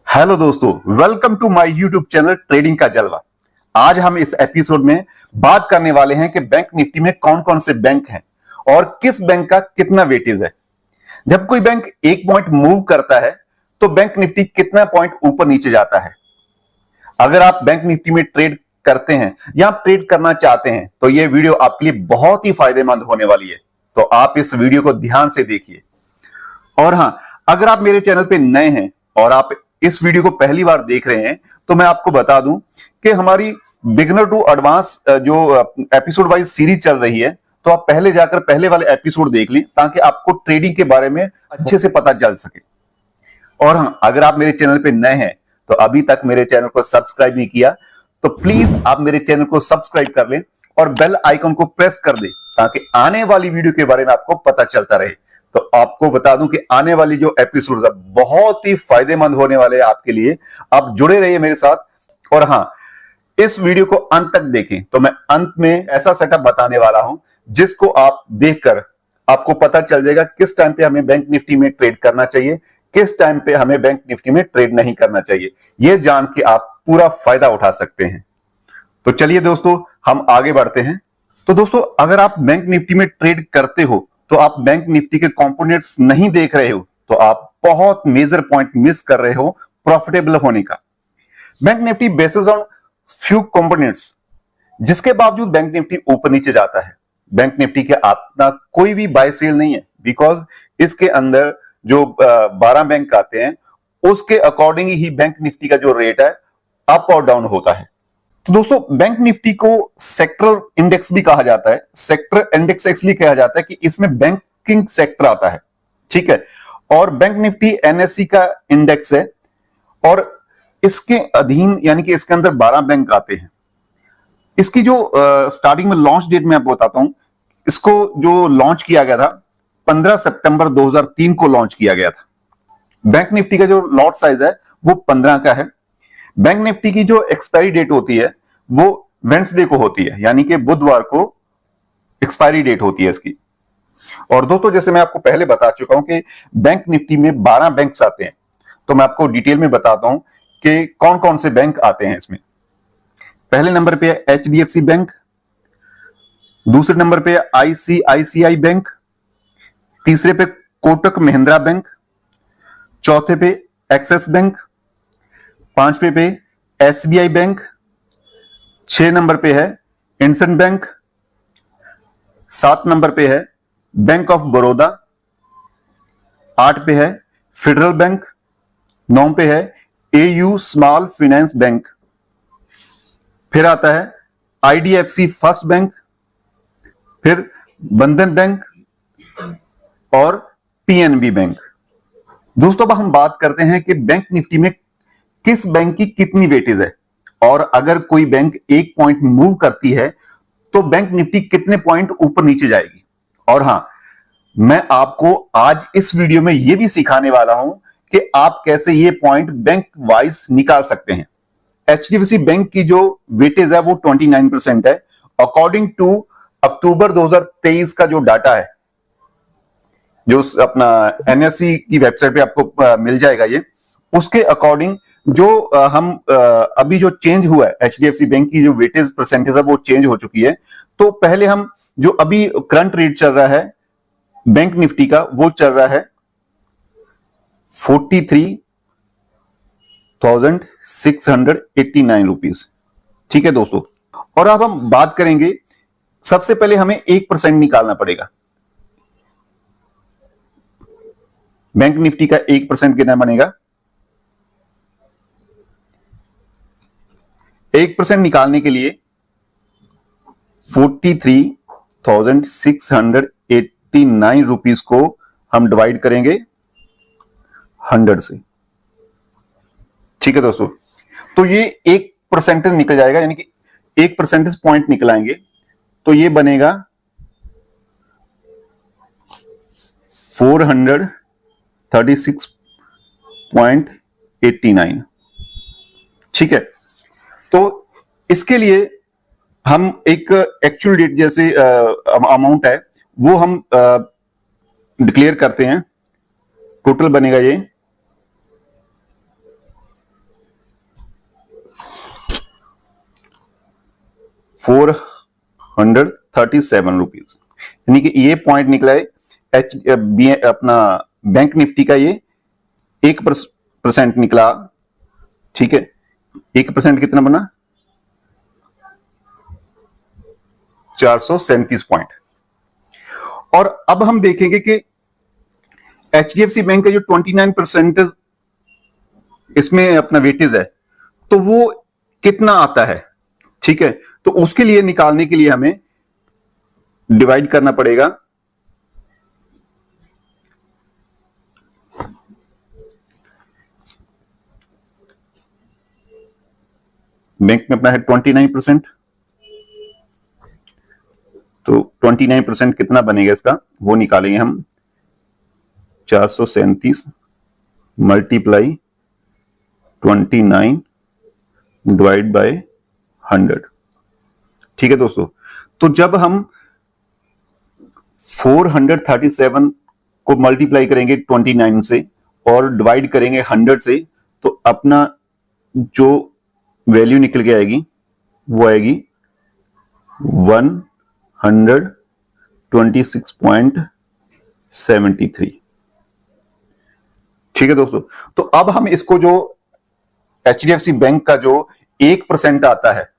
Hello दोस्तों, welcome to my YouTube channel trading का जलवा। आज हम इस एपिसोड में बात करने वाले हैं कि बैंक निफ्टी में कौन कौन से बैंक हैं और किस बैंक का कितना वेटेज है। जब कोई बैंक एक पॉइंट मूव करता है तो बैंक निफ्टी कितना पॉइंट ऊपर नीचे जाता है। अगर आप बैंक निफ्टी में ट्रेड करते हैं या आप ट्रेड करना चाहते हैं तो यह वीडियो आपके लिए बहुत ही फायदेमंद होने वाली है, तो आप इस वीडियो को ध्यान से देखिए। और हां, अगर आप मेरे चैनल पे नए हैं और आप इस वीडियो को पहली बार देख रहे हैं तो मैं आपको बता दूं कि हमारी बिगिनर टू एडवांस जो एपिसोड वाइज सीरीज चल रही है, तो आप पहले जाकर पहले वाले एपिसोड देख लें ताकि आपको ट्रेडिंग के बारे में अच्छे से पता चल सके। और हां, अगर आप मेरे चैनल पे नए हैं तो अभी तक मेरे चैनल को सब्सक्राइब नहीं किया तो प्लीज आप मेरे चैनल को सब्सक्राइब कर लें और बेल आइकन को प्रेस कर दें ताकि आने वाली वीडियो के बारे में आपको पता चलता रहे। तो आपको बता दूं कि आने वाली जो एपिसोड है बहुत ही फायदेमंद होने वाले हैं आपके लिए। आप जुड़े रहिए मेरे साथ। और हां, इस वीडियो को अंत तक देखें तो मैं अंत में ऐसा सेटअप बताने वाला हूं जिसको आप देखकर आपको पता चल जाएगा किस टाइम पे हमें बैंक निफ्टी में ट्रेड करना चाहिए, किस टाइम पे हमें बैंक निफ्टी में ट्रेड नहीं करना चाहिए। यह जान के आप पूरा फायदा उठा सकते हैं। तो चलिए दोस्तों, हम आगे बढ़ते हैं। तो दोस्तों, अगर आप बैंक निफ्टी में ट्रेड करते हो तो आप बैंक निफ्टी के कंपोनेंट्स नहीं देख रहे हो तो आप बहुत मेजर पॉइंट मिस कर रहे हो प्रॉफिटेबल होने का। Bank Nifty basis on few components, जिसके बावजूद बैंक निफ्टी ऊपर नीचे जाता है। बैंक निफ्टी के अपना कोई भी बाय सेल नहीं है, बिकॉज इसके अंदर जो 12 बैंक आते हैं उसके अकॉर्डिंग ही बैंक निफ्टी का जो रेट है अप और डाउन होता है। तो दोस्तों, बैंक निफ्टी को सेक्टर इंडेक्स भी कहा जाता है। सेक्टर इंडेक्स इसलिए कहा जाता है कि इसमें बैंकिंग सेक्टर आता है, ठीक है। और बैंक निफ्टी एनएससी का इंडेक्स है और इसके अधीन यानी कि इसके अंदर 12 बैंक आते हैं। इसकी जो स्टार्टिंग में लॉन्च डेट में आपको बताता हूं। इसको जो लॉन्च किया गया था 15 सितंबर 2003 को लॉन्च किया गया था। बैंक निफ्टी का जो लॉट साइज है वो 15 का है। बैंक निफ्टी की जो एक्सपायरी डेट होती है वो वेडनेसडे को होती है, यानी कि बुधवार को एक्सपायरी डेट होती है इसकी। और दोस्तों, जैसे मैं आपको पहले बता चुका हूं कि बैंक निफ्टी में 12 बैंक्स आते हैं, तो मैं आपको डिटेल में बताता हूं कि कौन कौन से बैंक आते हैं इसमें। पहले नंबर पे है एचडीएफसी बैंक, दूसरे नंबर पे है आईसीआईसीआई बैंक, तीसरे पे कोटक महिंद्रा बैंक, चौथे पे एक्सिस बैंक, पांचवे पे एसबीआई बैंक, 6 नंबर पे है इंडसइंड बैंक, 7 नंबर पे है बैंक ऑफ बड़ौदा, 8 पे है फेडरल बैंक, 9 पे है एयू स्मॉल फाइनेंस बैंक, फिर आता है आईडीएफसी फर्स्ट बैंक, फिर बंधन बैंक और पीएनबी बैंक। दोस्तों, अब हम बात करते हैं कि बैंक निफ्टी में किस बैंक की कितनी वेटेज है और अगर कोई बैंक एक पॉइंट मूव करती है तो बैंक निफ्टी कितने पॉइंट ऊपर नीचे जाएगी। और हां, मैं आपको आज इस वीडियो में यह भी सिखाने वाला हूं कि आप कैसे ये पॉइंट बैंक वाइज निकाल सकते हैं। एचडीएफसी बैंक की जो वेटेज है वो 29% है अकॉर्डिंग टू अक्टूबर 2023 का जो डाटा है, जो अपना एनएससी की वेबसाइट पे आपको मिल जाएगा। ये उसके अकॉर्डिंग जो हम अभी जो चेंज हुआ है एचडीएफसी बैंक की जो वेटेज परसेंटेज है वो चेंज हो चुकी है। तो पहले हम जो अभी करंट रेट चल रहा है बैंक निफ्टी का वो चल रहा है 43,689 रुपीज, ठीक है दोस्तों। और अब हम बात करेंगे, सबसे पहले हमें 1% निकालना पड़ेगा। बैंक निफ्टी का 1% कितना बनेगा? 1% निकालने के लिए 43,689 रुपीज को हम डिवाइड करेंगे 100 से, ठीक है दोस्तों। तो ये 1% निकल जाएगा, यानी कि 1% पॉइंट निकलाएंगे तो ये बनेगा 436.89, ठीक है। तो इसके लिए हम एक एक्चुअल डेट जैसे अमाउंट है वो हम डिक्लेयर करते हैं। टोटल बनेगा ये 437 रुपीज, यानी कि ये पॉइंट निकला है अपना बैंक निफ्टी का, ये 1% निकला। ठीक है, 1% कितना बना? 437 पॉइंट। और अब हम देखेंगे कि एचडीएफसी बैंक का जो 29% इसमें अपना वेटेज है, तो वो कितना आता है। ठीक है, तो उसके लिए निकालने के लिए हमें डिवाइड करना पड़ेगा बैंक में अपना है 29%, तो 29% कितना बनेगा इसका, वो निकालेंगे हम। 437 मल्टीप्लाई 29 डिवाइड बाय 100। ठीक है दोस्तों, तो जब हम 437 को मल्टीप्लाई करेंगे 29 से और डिवाइड करेंगे 100 से, तो अपना जो वैल्यू निकल के आएगी वो आएगी 126.73। ठीक है दोस्तों, तो अब हम इसको जो एचडीएफसी बैंक का जो 1% आता है,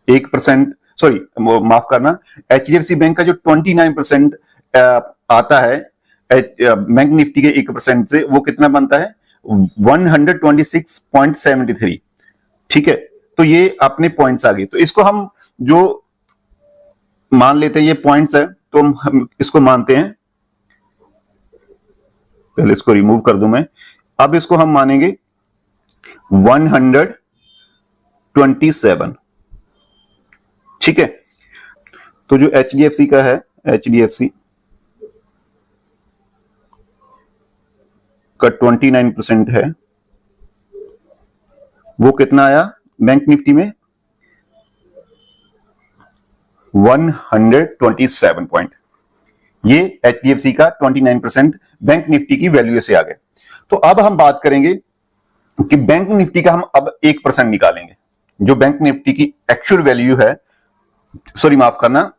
1%, सॉरी माफ करना, एचडीएफसी बैंक का जो 29% आता है बैंक निफ्टी के 1% से, वो कितना बनता है? 126.73। ठीक है, तो ये अपने पॉइंट्स आ गए। तो इसको हम जो मान लेते हैं ये पॉइंट्स है, तो हम इसको मानते हैं, पहले इसको रिमूव कर दूं मैं। अब इसको हम मानेंगे 127। ठीक है, तो जो एचडीएफसी का है, एचडीएफसी का 29% है, वो कितना आया बैंक निफ्टी में? 127 पॉइंट। ये एचडीएफसी का 29% बैंक निफ्टी की वैल्यू से आ गए। तो अब हम बात करेंगे कि बैंक निफ्टी का हम अब 1% निकालेंगे, जो बैंक निफ्टी की एक्चुअल वैल्यू है, सॉरी माफ करना,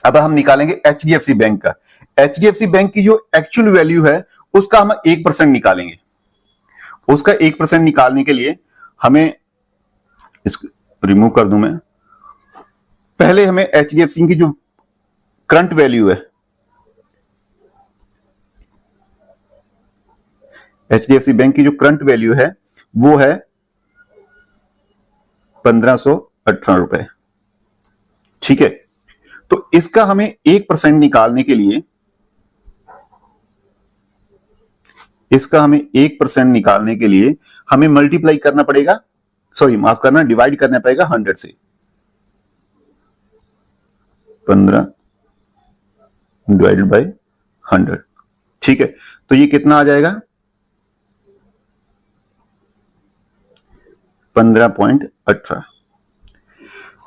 अब हम निकालेंगे एचडीएफसी बैंक का। एचडीएफसी बैंक की जो एक्चुअल वैल्यू है उसका हम 1% निकालेंगे। उसका 1% निकालने के लिए हमें, इसको रिमूव कर दूं मैं, पहले हमें एचडीएफसी की जो करंट वैल्यू है, एचडीएफसी बैंक की जो करंट वैल्यू है वो है 1518 रुपए। ठीक है, तो इसका हमें 1% निकालने के लिए, इसका हमें 1% निकालने के लिए हमें मल्टीप्लाई करना पड़ेगा, सॉरी माफ करना, डिवाइड करना पड़ेगा 100 से। 15 डिवाइडेड बाय 100। ठीक है, तो ये कितना आ जाएगा? 15.18।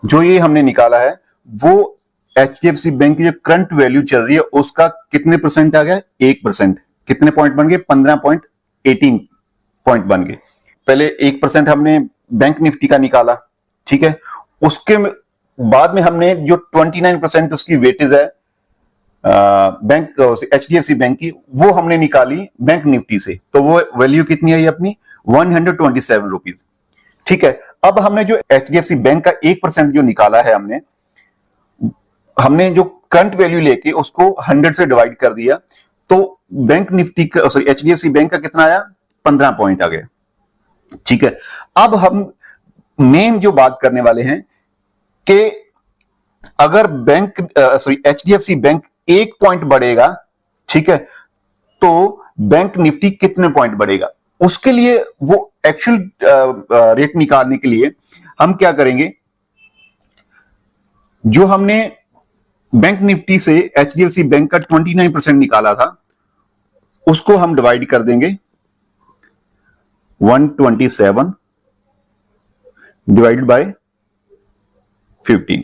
जो ये हमने निकाला है वो एचडीएफसी बैंक की जो करंट वैल्यू चल रही है उसका कितने परसेंट आ गया? 1%। कितने पॉइंट बन गए? 15.18 पॉइंट बन गए। पहले 1% हमने बैंक निफ्टी का निकाला, ठीक है, उसके बाद में हमने जो 29% उसकी वेटेज है बैंक एचडीएफसी बैंक की, वो हमने निकाली बैंक निफ्टी से, तो वो वैल्यू कितनी आई अपनी? 127 रुपीज। ठीक है, अब हमने जो एचडीएफसी बैंक का 1% जो निकाला है, हमने जो करंट वैल्यू लेके उसको 100 से डिवाइड कर दिया, तो बैंक निफ्टी का, सॉरी एचडीएफसी बैंक का कितना आया? 15 पॉइंट आ गया। ठीक है, अब हम मेन जो बात करने वाले हैं कि अगर bank sorry HDFC bank 1 point बढ़ेगा, ठीक है, तो बैंक निफ्टी कितने पॉइंट बढ़ेगा? उसके लिए वो एक्चुअल रेट निकालने के लिए हम क्या करेंगे, जो हमने बैंक निफ्टी से एचडीएफसी बैंक का 29% निकाला था उसको हम डिवाइड कर देंगे 127 डिवाइडेड बाय 15।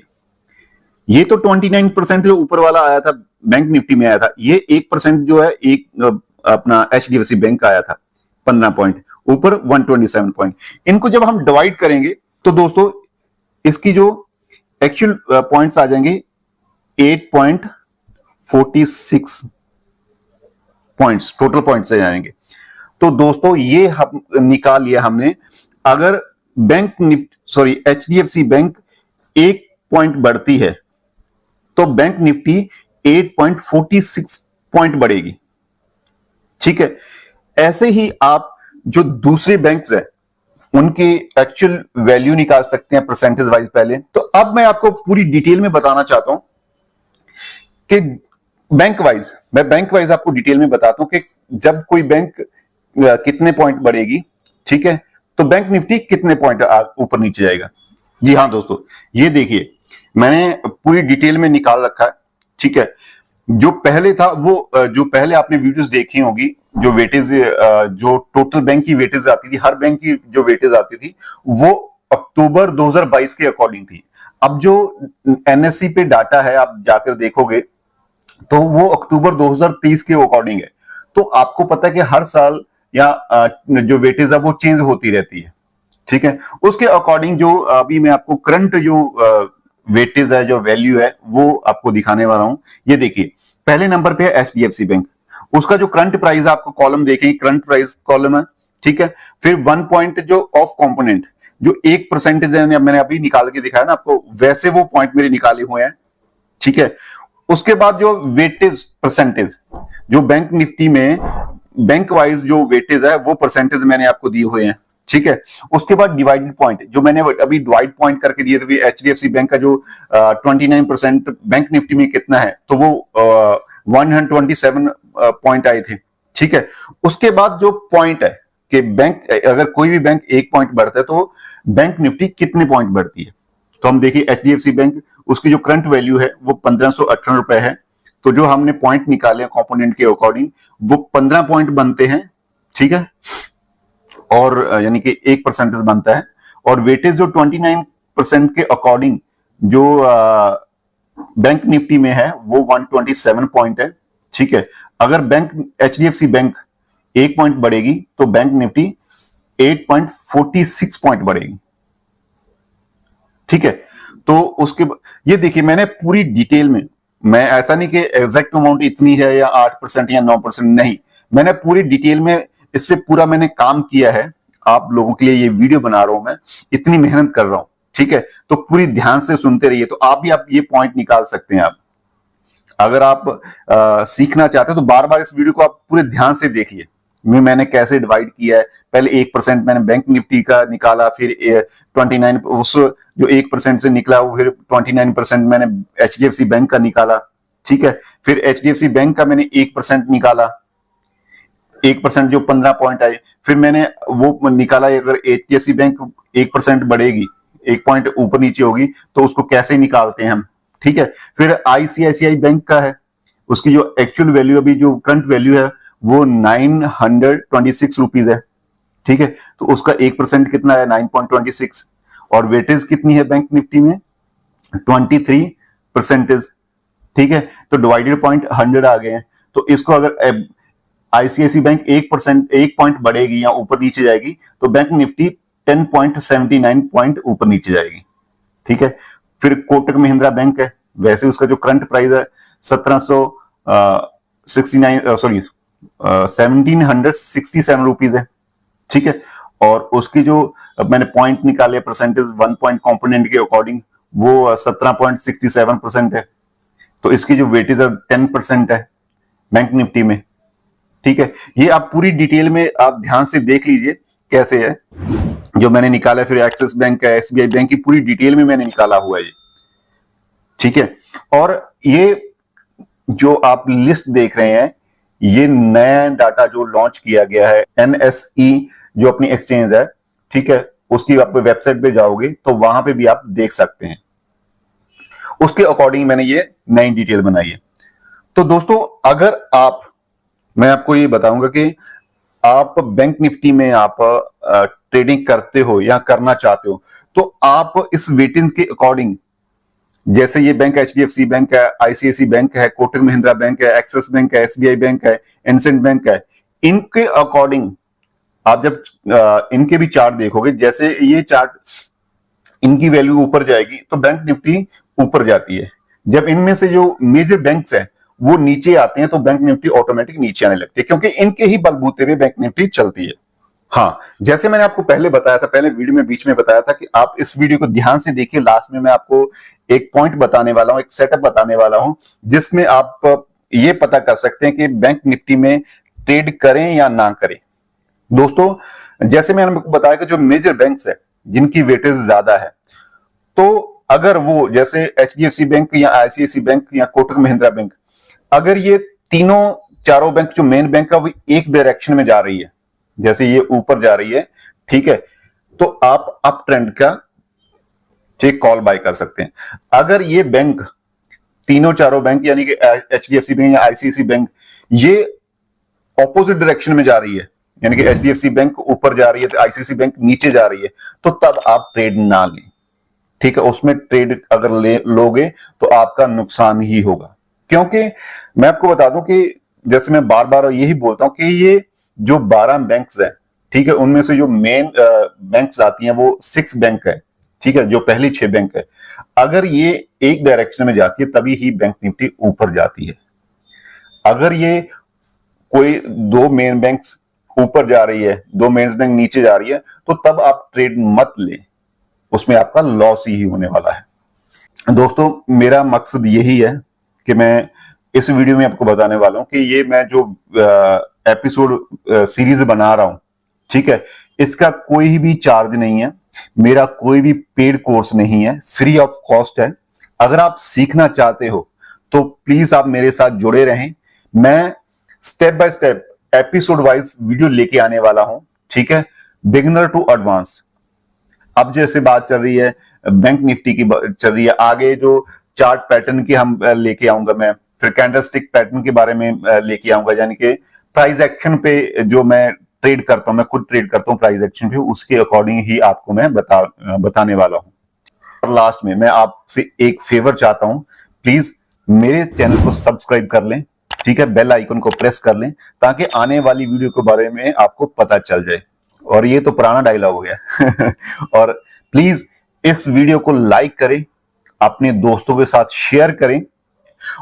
ये तो 29% जो ऊपर वाला आया था बैंक निफ्टी में आया था, ये 1% जो है एक अपना एचडीएफसी बैंक का आया था 15 पॉइंट, ऊपर 127 पॉइंट। इनको जब हम डिवाइड करेंगे तो दोस्तों इसकी जो एक्चुअल पॉइंट्स आ जाएंगे 8.46 पॉइंट्स, टोटल पॉइंट्स आ जाएंगे। तो दोस्तों ये हम निकाल लिया हमने, अगर bank Nifty sorry HDFC bank 1 point बढ़ती है तो बैंक निफ्टी 8.46 पॉइंट बढ़ेगी। ठीक है, ऐसे ही आप जो दूसरे बैंक्स हैं उनके एक्चुअल वैल्यू निकाल सकते हैं परसेंटेज वाइज पहले। तो अब मैं आपको पूरी डिटेल में बताना चाहता हूं कि मैं बैंक वाइज आपको डिटेल में बताता हूं कि जब कोई बैंक कितने पॉइंट बढ़ेगी, ठीक है, तो बैंक निफ्टी कितने पॉइंट ऊपर नीचे जाएगा। जी हाँ दोस्तों, ये देखिए मैंने पूरी डिटेल में निकाल रखा है। ठीक है, जो पहले था वो जो पहले आपने वीडियोस देखी होगी, जो वेटेज जो टोटल बैंक की वेटेज आती थी, हर बैंक की जो वेटेज आती थी वो अक्टूबर 2022 के अकॉर्डिंग थी। अब जो एनएससी पे डाटा है आप जाकर देखोगे तो वो अक्टूबर 2023 के अकॉर्डिंग है। तो आपको पता है कि हर साल या जो वेटेज है वो चेंज होती रहती है। ठीक है, उसके अकॉर्डिंग जो अभी मैं आपको करंट जो वेटेज है, जो वैल्यू है, वो आपको दिखाने वाला हूं। ये देखिए पहले नंबर पे है एचडीएफसी बैंक, उसका जो करंट प्राइस आपको कॉलम देखेंगे, करंट प्राइस कॉलम है। ठीक है, फिर 1 पॉइंट जो ऑफ कंपोनेंट जो 1% है, मैंने अभी निकाल के दिखाया ना आपको, वैसे वो पॉइंट मेरे निकाले हुए हैं। ठीक है, उसके बाद जो वेटेज परसेंटेज जो बैंक निफ्टी में बैंक वाइज जो वेटेज है वो परसेंटेज मैंने आपको दिए हुए हैं। ठीक है, उसके बाद डिवाइडेड पॉइंट जो मैंने अभी डिवाइड पॉइंट करके दिए थे, एचडीएफसी बैंक का जो 29% बैंक निफ्टी में कितना है, तो वो 127 पॉइंट आए थे। ठीक है, उसके बाद जो पॉइंट है कि बैंक अगर कोई भी बैंक 1 पॉइंट बढ़ता है तो बैंक निफ्टी कितने पॉइंट बढ़ती है। तो हम देखिए एचडीएफसी बैंक, उसकी जो करंट वैल्यू है वो 1518 रुपए है। तो जो हमने पॉइंट निकाले कंपोनेंट के अकॉर्डिंग वो 15 पॉइंट बनते हैं। ठीक है, और यानी कि 1% बनता है। और वेटेज जो 29% के अकॉर्डिंग जो बैंक निफ्टी में है वो 127 पॉइंट है। ठीक है, अगर बैंक एचडीएफसी बैंक 1 पॉइंट बढ़ेगी तो बैंक निफ्टी 8.46 पॉइंट बढ़ेगी। ठीक है, तो उसके ये देखिए मैंने पूरी डिटेल में, मैं ऐसा नहीं कि एग्जैक्ट अमाउंट इतनी है या 8% या 9%, नहीं, मैंने पूरी डिटेल में इस पे पूरा मैंने काम किया है। आप लोगों के लिए ये वीडियो बना रहा हूं, मैं इतनी मेहनत कर रहा हूं। ठीक है, तो पूरी ध्यान से सुनते रहिए, तो आप ये पॉइंट निकाल सकते हैं। आप अगर आप सीखना चाहते हैं तो बार बार इस वीडियो को आप पूरे ध्यान से देखिए, मैंने कैसे डिवाइड किया है। पहले 1% मैंने बैंक निफ्टी का निकाला, फिर 29 उस जो 1% से निकला वो फिर 29% मैंने एचडीएफसी बैंक का निकाला। ठीक है, फिर एचडीएफसी बैंक का मैंने 1% निकाला, 1% जो 15 पॉइंट आए, फिर मैंने वो निकाला अगर एचडीएफसी बैंक 1% बढ़ेगी, 1 पॉइंट ऊपर नीचे होगी तो उसको कैसे निकालते हैं हम। ठीक है, फिर आईसीआईसीआई बैंक का है, उसकी जो एक्चुअल वैल्यू अभी जो करंट वैल्यू है वो 926 रुपीज है। ठीक है, तो उसका 1% कितना है 9.26, और वेटेज कितनी है बैंक निफ्टी में 23%। ठीक है, तो डिवाइडेड पॉइंट 100 आ गए हैं। तो इसको अगर आईसीआईसी बैंक 1 पॉइंट बढ़ेगी या ऊपर नीचे जाएगी तो बैंक निफ्टी 10.79 पॉइंट ऊपर नीचे जाएगी। ठीक है, फिर कोटक महिंद्रा बैंक है, वैसे उसका जो करंट प्राइस है 1767 रुपीज है। ठीक है, और उसकी जो मैंने पॉइंट निकाले परसेंटेज 1 पॉइंट कंपोनेंट के अकॉर्डिंग वो 17.67% है। तो इसकी जो वेटेज है 10% है बैंक निफ्टी में। ठीक है, ये आप पूरी डिटेल में आप ध्यान से देख लीजिए कैसे है जो मैंने निकाला। फिर एक्सिस बैंक है, एसबीआई बैंक की पूरी डिटेल में मैंने निकाला हुआ है ये। ठीक है, और ये जो आप लिस्ट देख रहे हैं ये नया डाटा जो लॉन्च किया गया है एनएसई जो अपनी एक्सचेंज है। ठीक है, उसकी आप वेबसाइट पे जाओगे तो वहां पे भी आप देख सकते हैं, उसके अकॉर्डिंग मैंने ये नई डिटेल बनाई है। तो दोस्तों अगर मैं आपको ये बताऊंगा कि आप बैंक निफ्टी में आप ट्रेडिंग करते हो या करना चाहते हो तो आप इस वेटेज के अकॉर्डिंग, जैसे ये बैंक एचडीएफसी बैंक है, आईसीआईसी बैंक है, कोटक महिंद्रा बैंक है, एक्सिस बैंक है, एसबीआई बैंक है, एनसेंट बैंक है, इनके अकॉर्डिंग आप जब इनके भी चार्ट देखोगे, जैसे ये चार्ट इनकी वैल्यू ऊपर जाएगी तो बैंक निफ्टी ऊपर जाती है। जब इनमें से जो मेजर बैंक्स हैं वो नीचे आते हैं तो बैंक निफ्टी ऑटोमेटिक नीचे आने लगती है, क्योंकि इनके ही बलबूते पे बैंक निफ्टी चलती है। हाँ, जैसे मैंने आपको पहले बताया था, पहले वीडियो में बीच में बताया था कि आप इस वीडियो को ध्यान से देखिए। लास्ट में मैं आपको एक पॉइंट बताने वाला हूं, एक सेटअप बताने वाला हूं, जिसमें आप ये पता कर सकते हैं कि बैंक निफ्टी में ट्रेड करें या ना करें। दोस्तों, जैसे मैंने आपको बताया कि जो मेजर बैंक्स है जिनकी वेटेज ज्यादा है, तो अगर वो जैसे एचडीएफसी बैंक या आईसीआईसी बैंक या कोटक महिंद्रा बैंक, अगर ये तीनों चारों बैंक जो मेन बैंक है वो एक डायरेक्शन में जा रही है, जैसे ये ऊपर जा रही है, ठीक है, तो आप अप ट्रेंड का एक कॉल बाय कर सकते हैं। अगर ये बैंक तीनों चारों बैंक यानी कि एचडीएफसी बैंक या आईसीआईसी बैंक ये ऑपोजिट डायरेक्शन में जा रही है, यानी कि एचडीएफसी बैंक ऊपर जा रही है तो आईसीआईसी बैंक नीचे जा रही है, तो तब आप ट्रेड ना लें, ठीक है। उसमें ट्रेड अगर लोगे तो आपका नुकसान ही होगा, क्योंकि मैं आपको बता दूं कि जैसे मैं बार बार यही बोलता हूं कि ये जो 12 बैंक्स है, ठीक है, उनमें से जो मेन बैंक्स आती हैं वो 6 बैंक है, ठीक है, जो पहली 6 बैंक है। अगर ये एक डायरेक्शन में जाती है तभी ही बैंक निफ्टी ऊपर जाती है। अगर ये कोई 2 मेन बैंक्स ऊपर जा रही है, 2 मेन बैंक नीचे जा रही है, तो तब आप ट्रेड मत ले, उसमें आपका लॉस ही होने वाला है। दोस्तों, मेरा मकसद यही है कि मैं इस वीडियो में आपको बताने वाला हूं कि ये मैं जो एपिसोड सीरीज बना रहा हूं, ठीक है, इसका कोई भी चार्ज नहीं है, मेरा कोई भी पेड कोर्स नहीं है, फ्री ऑफ कॉस्ट है। अगर आप सीखना चाहते हो तो प्लीज आप मेरे साथ जुड़े रहें। मैं step by step episode wise video लेके आने वाला हूं, ठीक है, बिगिनर टू एडवांस। अब जैसे बात चल रही है बैंक निफ्टी की चल रही है, आगे जो चार्ट पैटर्न की हम लेके आऊंगा मैं, फिर कैंडलस्टिक पैटर्न के बारे में लेके आऊंगा, यानी कि प्राइस एक्शन पे जो मैं ट्रेड करता हूं, मैं खुद ट्रेड करता हूं प्राइस एक्शन पे, उसके अकॉर्डिंग ही आपको मैं बताने वाला हूं। और लास्ट में मैं आपसे एक फेवर चाहता हूं, प्लीज मेरे चैनल को सब्सक्राइब कर लें, ठीक है, बेल आइकन को प्रेस कर लें ताकि आने वाली वीडियो के बारे में आपको पता चल जाए। और ये तो पुराना डायलॉग हो गया और प्लीज इस वीडियो को लाइक करें, अपने दोस्तों के साथ शेयर करें।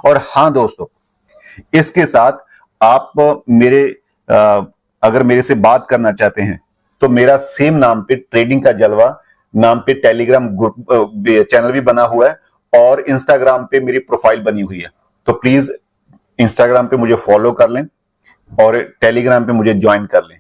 और हाँ दोस्तों, इसके साथ आप अगर मेरे से बात करना चाहते हैं तो मेरा सेम नाम पे ट्रेडिंग का जलवा नाम पे टेलीग्राम ग्रुप चैनल भी बना हुआ है और इंस्टाग्राम पे मेरी प्रोफाइल बनी हुई है। तो प्लीज इंस्टाग्राम पे मुझे फॉलो कर लें और टेलीग्राम पे मुझे ज्वाइन कर लें,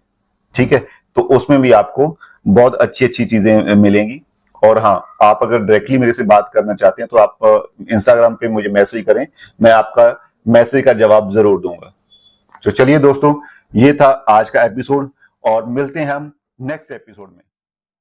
ठीक है। तो उसमें भी आपको बहुत अच्छी अच्छी चीजें मिलेंगी। और हाँ, आप अगर डायरेक्टली मेरे से बात करना चाहते हैं तो आप इंस्टाग्राम पे मुझे मैसेज करें, मैं आपका मैसेज का जवाब जरूर दूंगा। तो चलिए दोस्तों, ये था आज का एपिसोड और मिलते हैं हम नेक्स्ट एपिसोड में।